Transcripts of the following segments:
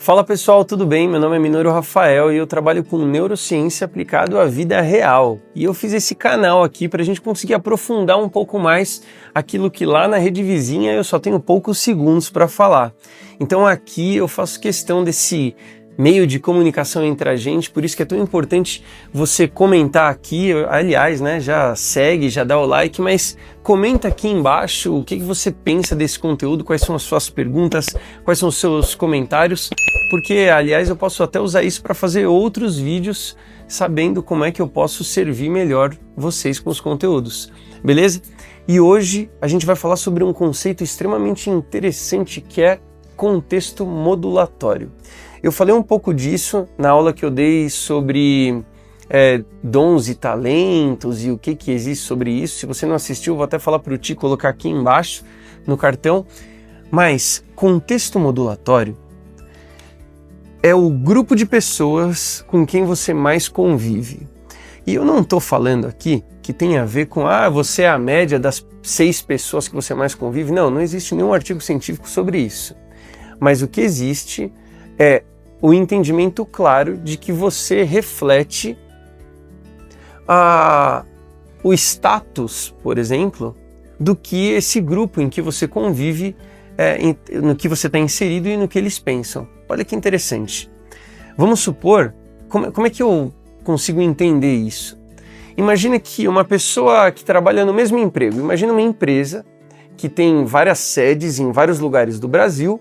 Fala pessoal, tudo bem? Meu nome é Minoru Rafael e eu trabalho com neurociência aplicado à vida real. E eu fiz esse canal aqui para a gente conseguir aprofundar um pouco mais aquilo que lá na rede vizinha eu só tenho poucos segundos para falar. Então aqui eu faço questão desse meio de comunicação entre a gente, por isso que é tão importante você comentar aqui, aliás, né, já segue, já dá o like, mas comenta aqui embaixo o que você pensa desse conteúdo, quais são as suas perguntas, quais são os seus comentários, porque, aliás, eu posso até usar isso para fazer outros vídeos, sabendo como é que eu posso servir melhor vocês com os conteúdos, beleza? E hoje a gente vai falar sobre um conceito extremamente interessante que é contexto modulatório. Eu falei um pouco disso na aula que eu dei sobre dons e talentos e o que existe sobre isso. Se você não assistiu, eu vou até falar para o Ti colocar aqui embaixo no cartão. Mas contexto modulatório é o grupo de pessoas com quem você mais convive. E eu não estou falando aqui que tem a ver com você é a média das 6 pessoas que você mais convive. Não, não existe nenhum artigo científico sobre isso. Mas o que existe é o entendimento claro de que você reflete o status, por exemplo, do que esse grupo em que você convive, no que você está inserido e no que eles pensam. Olha que interessante. Vamos supor, como é que eu consigo entender isso? Imagina que uma pessoa que trabalha no mesmo emprego, imagina uma empresa que tem várias sedes em vários lugares do Brasil,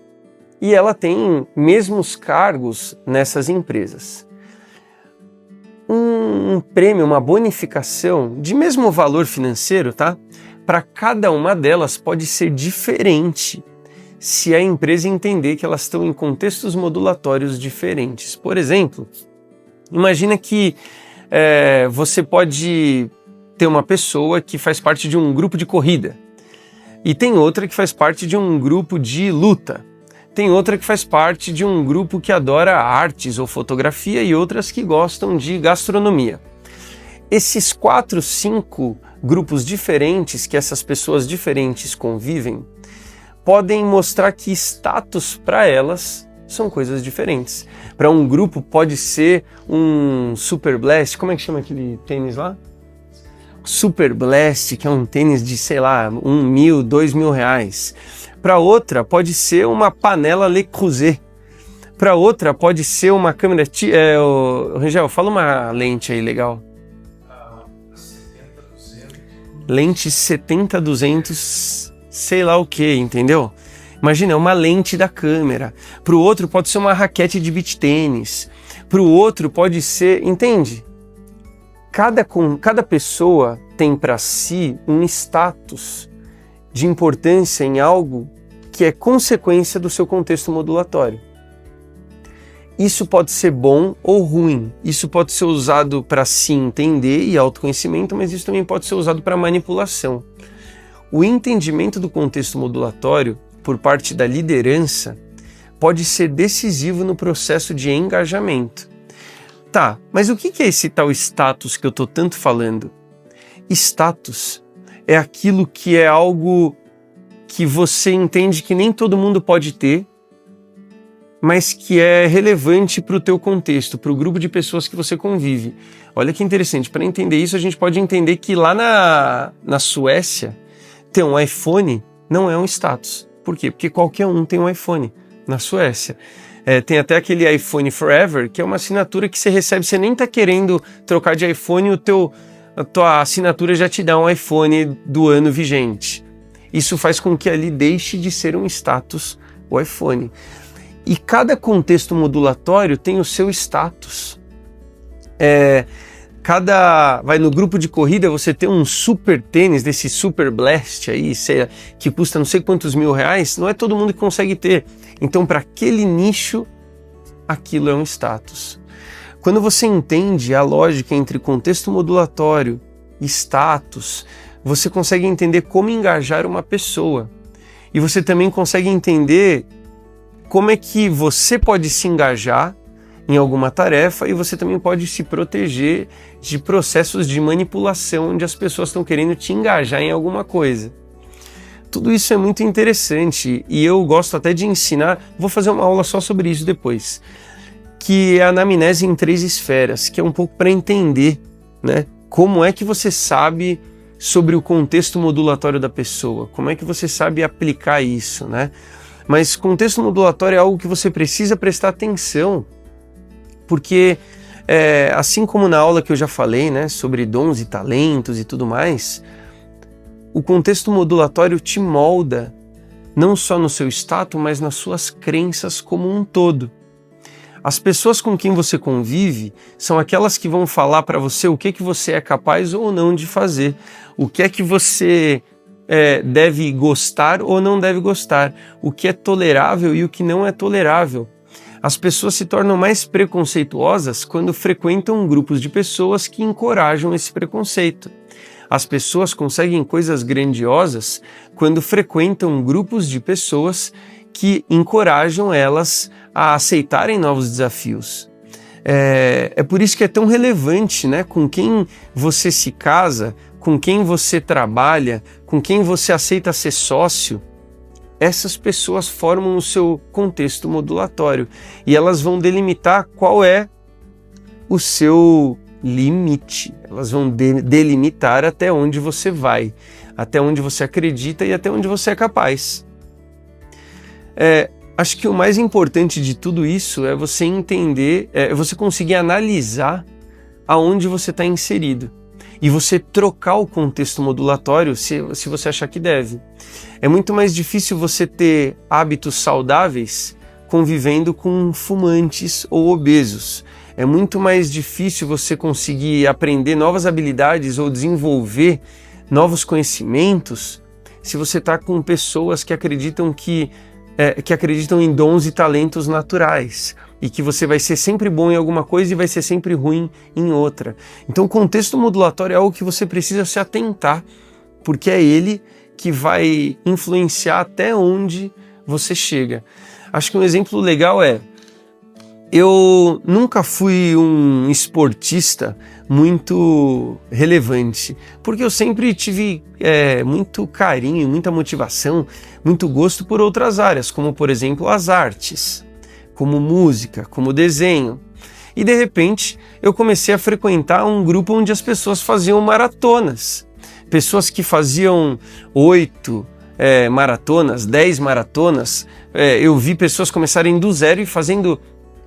e ela tem mesmos cargos nessas empresas. Um prêmio, uma bonificação de mesmo valor financeiro, tá? Para cada uma delas pode ser diferente se a empresa entender que elas estão em contextos modulatórios diferentes. Por exemplo, imagina que você pode ter uma pessoa que faz parte de um grupo de corrida e tem outra que faz parte de um grupo de luta. Tem outra que faz parte de um grupo que adora artes ou fotografia e outras que gostam de gastronomia. Esses 4, 5 grupos diferentes que essas pessoas diferentes convivem podem mostrar que status para elas são coisas diferentes. Para um grupo pode ser um Super Blast, como é que chama aquele tênis lá? Super Blast, que é um tênis de, sei lá, R$1.000, R$2.000. Para outra pode ser uma panela Le Creuset. Para outra pode ser uma câmera... Rangel, fala uma lente aí legal. 70-200. Lente 70-200, sei lá o que, entendeu? Imagina, é uma lente da câmera. Para o outro pode ser uma raquete de beach tênis. Para o outro pode ser... Entende? Cada pessoa tem para si um status de importância em algo que é consequência do seu contexto modulatório. Isso pode ser bom ou ruim, isso pode ser usado para se entender e autoconhecimento, mas isso também pode ser usado para manipulação. O entendimento do contexto modulatório por parte da liderança pode ser decisivo no processo de engajamento. Tá, mas o que é esse tal status que eu estou tanto falando? Status é aquilo que é algo que você entende que nem todo mundo pode ter, mas que é relevante para o teu contexto, para o grupo de pessoas que você convive. Olha que interessante, para entender isso a gente pode entender que lá na Suécia ter um iPhone não é um status. Por quê? Porque qualquer um tem um iPhone na Suécia. Tem até aquele iPhone Forever, que é uma assinatura que você recebe, você nem está querendo trocar de iPhone, a tua assinatura já te dá um iPhone do ano vigente. Isso faz com que ali deixe de ser um status o iPhone. E cada contexto modulatório tem o seu status. Vai no grupo de corrida, você tem um super tênis desse Super Blast aí, que custa não sei quantos R$1.000, não é todo mundo que consegue ter. Então, para aquele nicho, aquilo é um status. Quando você entende a lógica entre contexto modulatório e status, você consegue entender como engajar uma pessoa. E você também consegue entender como é que você pode se engajar em alguma tarefa e você também pode se proteger de processos de manipulação onde as pessoas estão querendo te engajar em alguma coisa. Tudo isso é muito interessante e eu gosto até de ensinar, vou fazer uma aula só sobre isso depois, que é a anamnese em 3 esferas, que é um pouco para entender, né, como é que você sabe sobre o contexto modulatório da pessoa, como é que você sabe aplicar isso, né? Mas contexto modulatório é algo que você precisa prestar atenção, porque assim como na aula que eu já falei, né, sobre dons e talentos e tudo mais, o contexto modulatório te molda não só no seu status, mas nas suas crenças como um todo. As pessoas com quem você convive são aquelas que vão falar para você o que você é capaz ou não de fazer, o que é que você deve gostar ou não deve gostar, o que é tolerável e o que não é tolerável. As pessoas se tornam mais preconceituosas quando frequentam grupos de pessoas que encorajam esse preconceito. As pessoas conseguem coisas grandiosas quando frequentam grupos de pessoas que encorajam elas a aceitarem novos desafios. É por isso que é tão relevante, né, com quem você se casa, com quem você trabalha, com quem você aceita ser sócio. Essas pessoas formam o seu contexto modulatório e elas vão delimitar qual é o seu limite. Elas vão delimitar até onde você vai, até onde você acredita e até onde você é capaz. Acho que o mais importante de tudo isso é você entender, você conseguir analisar aonde você está inserido e você trocar o contexto modulatório se você achar que deve. É muito mais difícil você ter hábitos saudáveis convivendo com fumantes ou obesos. É muito mais difícil você conseguir aprender novas habilidades ou desenvolver novos conhecimentos se você está com pessoas que acreditam em dons e talentos naturais e que você vai ser sempre bom em alguma coisa e vai ser sempre ruim em outra. Então o contexto modulatório é algo que você precisa se atentar, porque é ele que vai influenciar até onde você chega. Acho que um exemplo legal eu nunca fui um esportista muito relevante, porque eu sempre tive muito carinho, muita motivação, muito gosto por outras áreas, como por exemplo as artes, como música, como desenho. E de repente eu comecei a frequentar um grupo onde as pessoas faziam maratonas, pessoas que faziam 8 maratonas, 10 maratonas. Eu vi pessoas começarem do zero e fazendo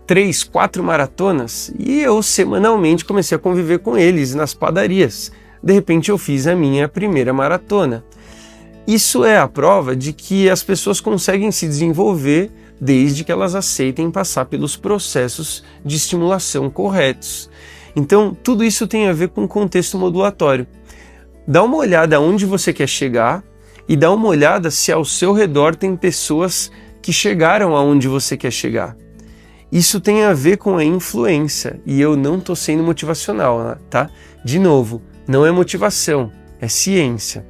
3, 4 maratonas, e eu semanalmente comecei a conviver com eles nas padarias. De repente eu fiz a minha primeira maratona. Isso é a prova de que as pessoas conseguem se desenvolver desde que elas aceitem passar pelos processos de estimulação corretos. Então tudo isso tem a ver com contexto modulatório. Dá uma olhada onde você quer chegar e dá uma olhada se ao seu redor tem pessoas que chegaram aonde você quer chegar. Isso tem a ver com a influência, e eu não estou sendo motivacional, tá? De novo, não é motivação, é ciência.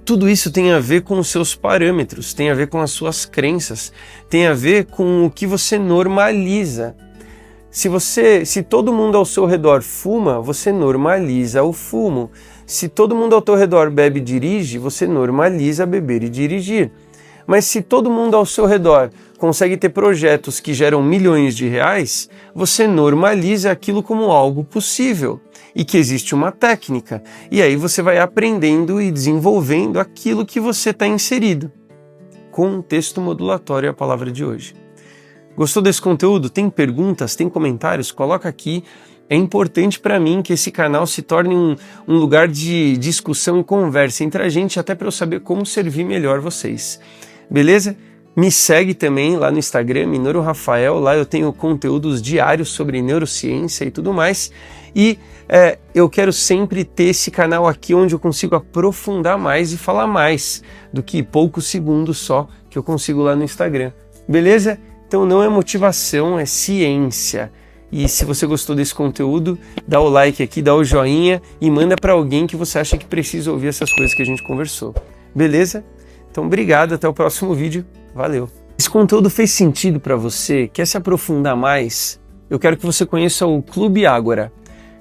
Tudo isso tem a ver com os seus parâmetros, tem a ver com as suas crenças, tem a ver com o que você normaliza. Se todo mundo ao seu redor fuma, você normaliza o fumo. Se todo mundo ao teu redor bebe e dirige, você normaliza beber e dirigir. Mas se todo mundo ao seu redor consegue ter projetos que geram milhões de reais, você normaliza aquilo como algo possível e que existe uma técnica. E aí você vai aprendendo e desenvolvendo aquilo que você está inserido. Contexto modulatório é a palavra de hoje. Gostou desse conteúdo? Tem perguntas? Tem comentários? Coloca aqui. É importante para mim que esse canal se torne um lugar de discussão e conversa entre a gente, até para eu saber como servir melhor vocês. Beleza? Me segue também lá no Instagram, Minoru Rafael. Lá eu tenho conteúdos diários sobre neurociência e tudo mais. E eu quero sempre ter esse canal aqui onde eu consigo aprofundar mais e falar mais do que poucos segundos só que eu consigo lá no Instagram. Beleza? Então não é motivação, é ciência. E se você gostou desse conteúdo, dá o like aqui, dá o joinha e manda para alguém que você acha que precisa ouvir essas coisas que a gente conversou. Beleza? Então obrigado, até o próximo vídeo. Valeu! Esse conteúdo fez sentido para você? Quer se aprofundar mais? Eu quero que você conheça o Clube Ágora.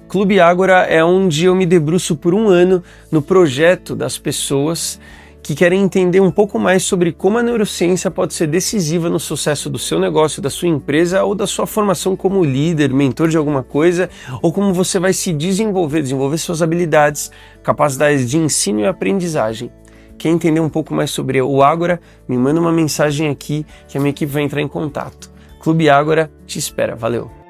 Clube Ágora é onde eu me debruço por um ano no projeto das pessoas que querem entender um pouco mais sobre como a neurociência pode ser decisiva no sucesso do seu negócio, da sua empresa ou da sua formação como líder, mentor de alguma coisa, ou como você vai se desenvolver suas habilidades, capacidades de ensino e aprendizagem. Quer entender um pouco mais sobre o Ágora? Me manda uma mensagem aqui que a minha equipe vai entrar em contato. Clube Ágora te espera. Valeu!